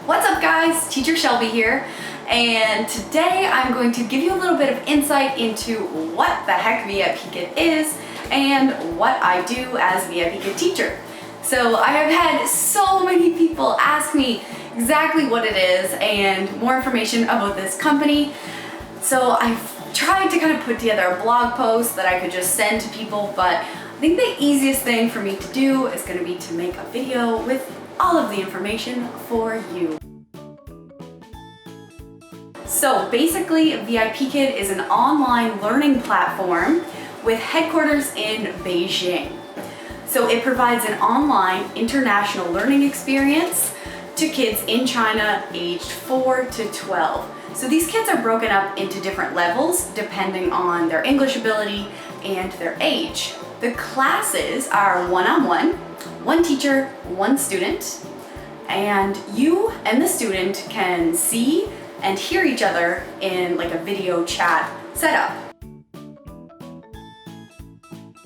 What's up guys, Teacher Shelby here, and today I'm going to give you a little bit of insight into what the heck VIP Kid is and what I do as VIP Kid teacher. So I have had so many people ask me exactly what it is and more information about this company. So I've tried to kind of put together a blog post that I could just send to people, but I think the easiest thing for me to do is going to be to make a video with all of the information for you. So basically, VIP Kid is an online learning platform with headquarters in Beijing. So it provides an online international learning experience to kids in China aged 4 to 12. So these kids are broken up into different levels depending on their English ability and their age. The classes are one-on-one, one teacher, one student, and you and the student can see and hear each other in like a video chat setup.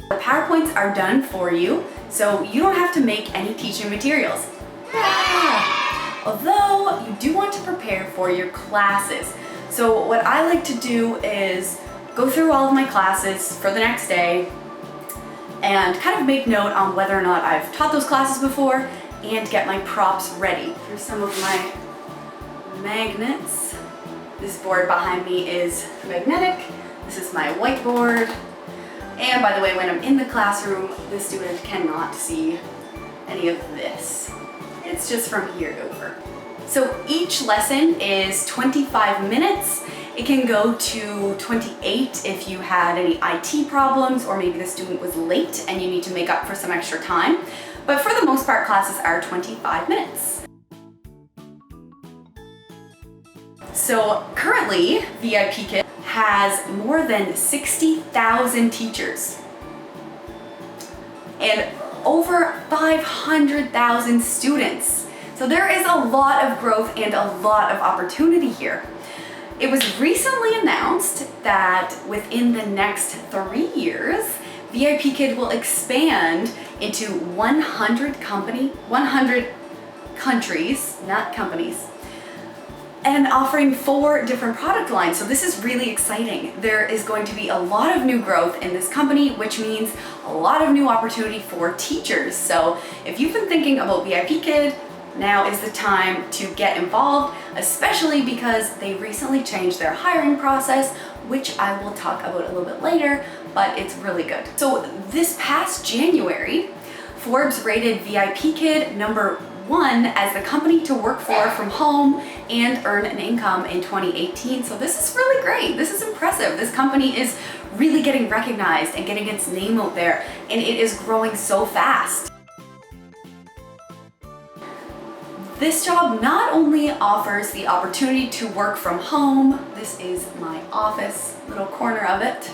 The PowerPoints are done for you, so you don't have to make any teaching materials. Although you do want to prepare for your classes. So what I like to do is go through all of my classes for the next day and kind of make note on whether or not I've taught those classes before and get my props ready. Here's some of my magnets. This board behind me is magnetic. This is my whiteboard. And by the way, when I'm in the classroom, the student cannot see any of this. It's just from here over. So each lesson is 25 minutes. It can go to 28 if you had any IT problems or maybe the student was late and you need to make up for some extra time. But for the most part, classes are 25 minutes. So currently, VIP Kid has more than 60,000 teachers and over 500,000 students. So there is a lot of growth and a lot of opportunity here. It was recently announced that within the next 3 years, VIP Kid will expand into 100 countries, not companies, and offering 4 different product lines. So this is really exciting. There is going to be a lot of new growth in this company, which means a lot of new opportunity for teachers. So if you've been thinking about VIP Kid, now is the time to get involved, especially because they recently changed their hiring process, which I will talk about a little bit later, but it's really good. So this past January, Forbes rated VIP Kid number 1 as the company to work for from home and earn an income in 2018. So this is really great. This is impressive. This company is really getting recognized and getting its name out there, and it is growing so fast. This job not only offers the opportunity to work from home, this is my office, little corner of it,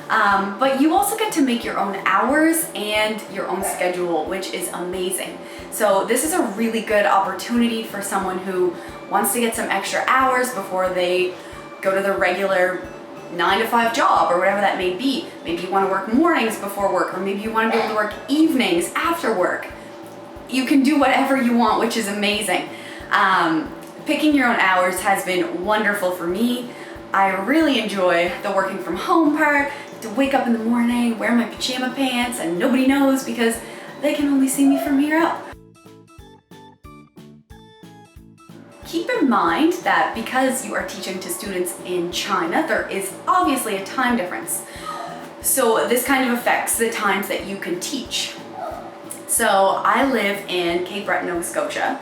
but you also get to make your own hours and your own schedule, which is amazing. So this is a really good opportunity for someone who wants to get some extra hours before they go to their regular 9-to-5 job or whatever that may be. Maybe you want to work mornings before work, or maybe you want to be able to work evenings after work. You can do whatever you want, which is amazing. Picking your own hours has been wonderful for me. I really enjoy the working from home part, to wake up in the morning, wear my pajama pants, and nobody knows because they can only see me from here up. Keep in mind that because you are teaching to students in China, there is obviously a time difference. So this kind of affects the times that you can teach. So I live in Cape Breton, Nova Scotia,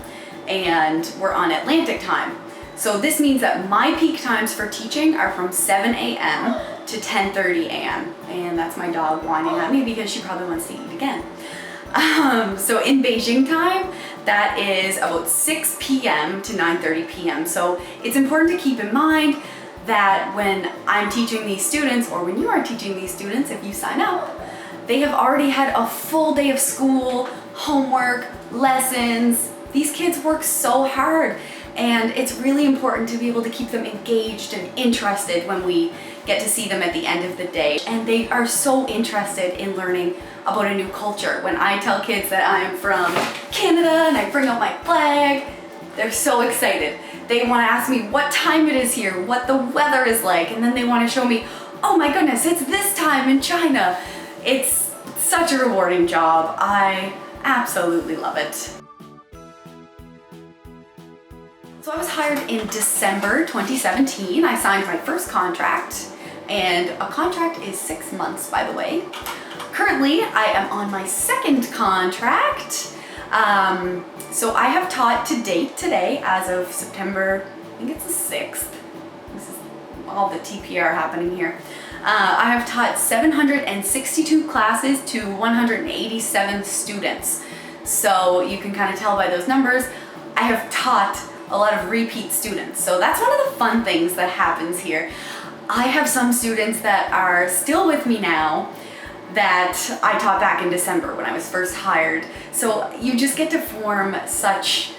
and we're on Atlantic time. So this means that my peak times for teaching are from 7 a.m. to 10:30 a.m. And that's my dog whining at me because she probably wants to eat again. So in Beijing time, that is about 6 p.m. to 9:30 p.m. So it's important to keep in mind that when I'm teaching these students, or when you are teaching these students, if you sign up, they have already had a full day of school, homework, lessons. These kids work so hard, and it's really important to be able to keep them engaged and interested when we get to see them at the end of the day. And they are so interested in learning about a new culture. When I tell kids that I'm from Canada and I bring out my flag, They're so excited. They want to ask me what time it is here, what the weather is like, and then they want to show me, oh my goodness, it's this time in China. It's such a rewarding job. I absolutely love it. So I was hired in December 2017. I signed my first contract, and a contract is 6 months, by the way. Currently, I am on my second contract. So I have taught to date today, as of September, I think it's the 6th. This is all the TPR happening here. I have taught 762 classes to 187 students. So you can kind of tell by those numbers, I have taught a lot of repeat students. So that's one of the fun things that happens here. I have some students that are still with me now that I taught back in December when I was first hired. So you just get to form such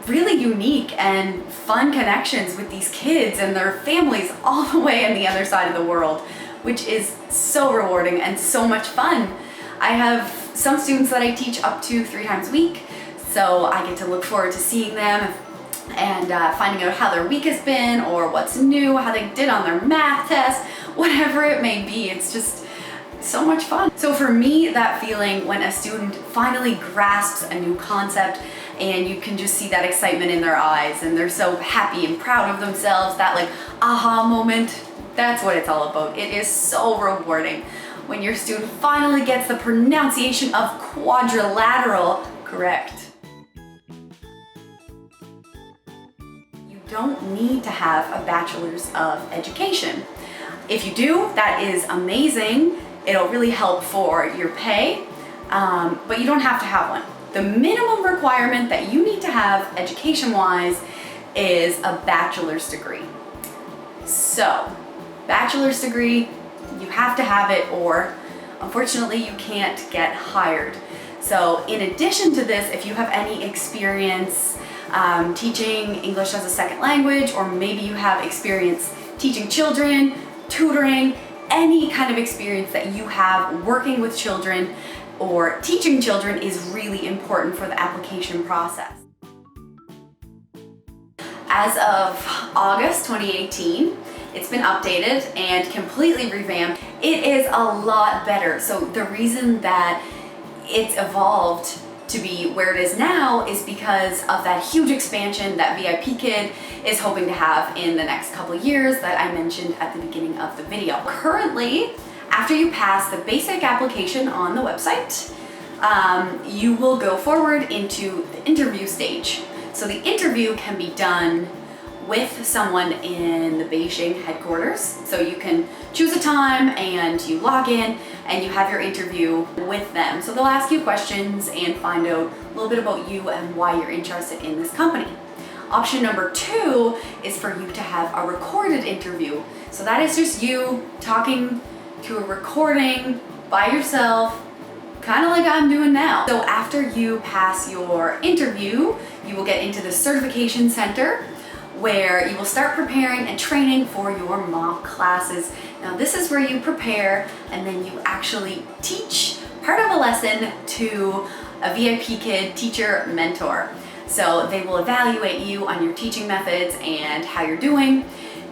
really unique and fun connections with these kids and their families all the way on the other side of the world, which is so rewarding and so much fun. I have some students that I teach up to 3 times a week, so I get to look forward to seeing them and finding out how their week has been or what's new, how they did on their math test, whatever it may be. It's just so much fun. So for me, that feeling when a student finally grasps a new concept and you can just see that excitement in their eyes and they're so happy and proud of themselves, that like aha moment, that's what it's all about. It is so rewarding when your student finally gets the pronunciation of quadrilateral correct. You don't need to have a bachelor's of education. If you do, that is amazing. It'll really help for your pay, but you don't have to have one. The minimum requirement that you need to have education-wise is a bachelor's degree. So, bachelor's degree, you have to have it, or unfortunately you can't get hired. So in addition to this, if you have any experience teaching English as a second language, or maybe you have experience teaching children, tutoring, any kind of experience that you have working with children or teaching children is really important for the application process. As of August 2018, it's been updated and completely revamped. It is a lot better. So the reason that it's evolved to be where it is now is because of that huge expansion that VIPKid is hoping to have in the next couple of years that I mentioned at the beginning of the video. Currently, after you pass the basic application on the website, you will go forward into the interview stage. So the interview can be done with someone in the Beijing headquarters. So you can choose a time and you log in and you have your interview with them. So they'll ask you questions and find out a little bit about you and why you're interested in this company. Option number 2 is for you to have a recorded interview. So that is just you talking to a recording by yourself, kind of like I'm doing now. So after you pass your interview, you will get into the certification center, where you will start preparing and training for your mock classes. Now this is where you prepare and then you actually teach part of a lesson to a VIPKid teacher mentor. So they will evaluate you on your teaching methods and how you're doing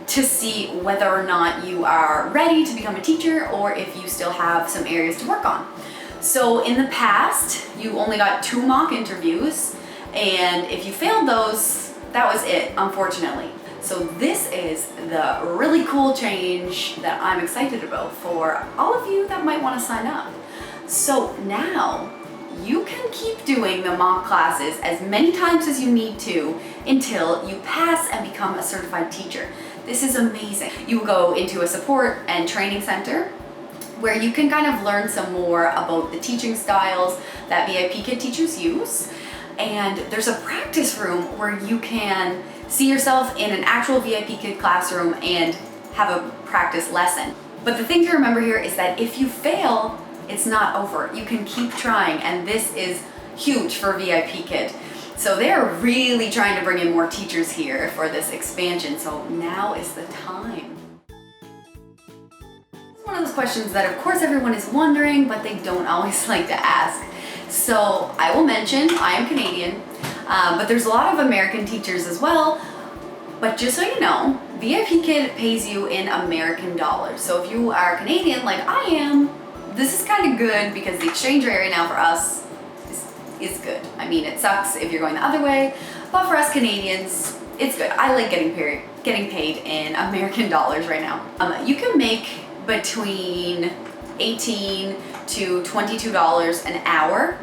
to see whether or not you are ready to become a teacher or if you still have some areas to work on. So in the past, you only got 2 mock interviews, and if you failed those, that was it, unfortunately. So this is the really cool change that I'm excited about for all of you that might want to sign up. So now you can keep doing the mock classes as many times as you need to until you pass and become a certified teacher. This is amazing. You will go into a support and training center where you can kind of learn some more about the teaching styles that VIPKid teachers use. And there's a practice room where you can see yourself in an actual VIPKid classroom and have a practice lesson. But the thing to remember here is that if you fail, it's not over. You can keep trying, and this is huge for VIPKid. So they're really trying to bring in more teachers here for this expansion, so now is the time. It's one of those questions that of course everyone is wondering, but they don't always like to ask. So I will mention I am Canadian. But there's a lot of American teachers as well. But just so you know, VIP Kid pays you in American dollars. So if you are Canadian like I am, this is kind of good because the exchange rate right now for us is good. I mean, it sucks if you're going the other way, but for us Canadians, it's good. I like getting paid in American dollars right now. You can make between $18 to $22 an hour.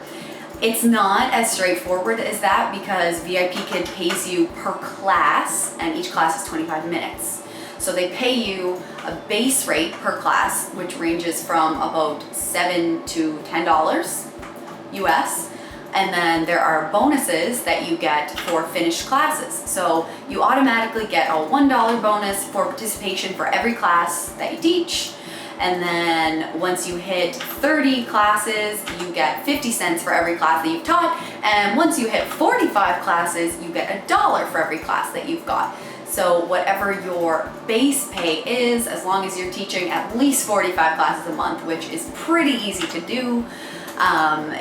It's not as straightforward as that because VIP Kid pays you per class, and each class is 25 minutes. So they pay you a base rate per class, which ranges from about $7 to $10 US. And then there are bonuses that you get for finished classes. So you automatically get a $1 bonus for participation for every class that you teach. And then once you hit 30 classes, you get 50 cents for every class that you've taught. And once you hit 45 classes, you get $1 for every class that you've got. So whatever your base pay is, as long as you're teaching at least 45 classes a month, which is pretty easy to do,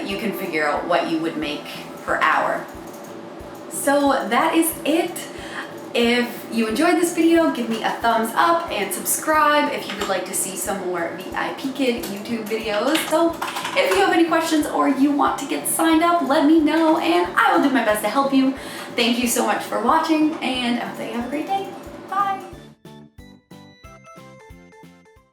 you can figure out what you would make per hour. So that is it. If you enjoyed this video, give me a thumbs up and subscribe if you would like to see some more VIP Kid YouTube videos. So if you have any questions or you want to get signed up, let me know and I will do my best to help you. Thank you so much for watching, and I hope that you have a great day.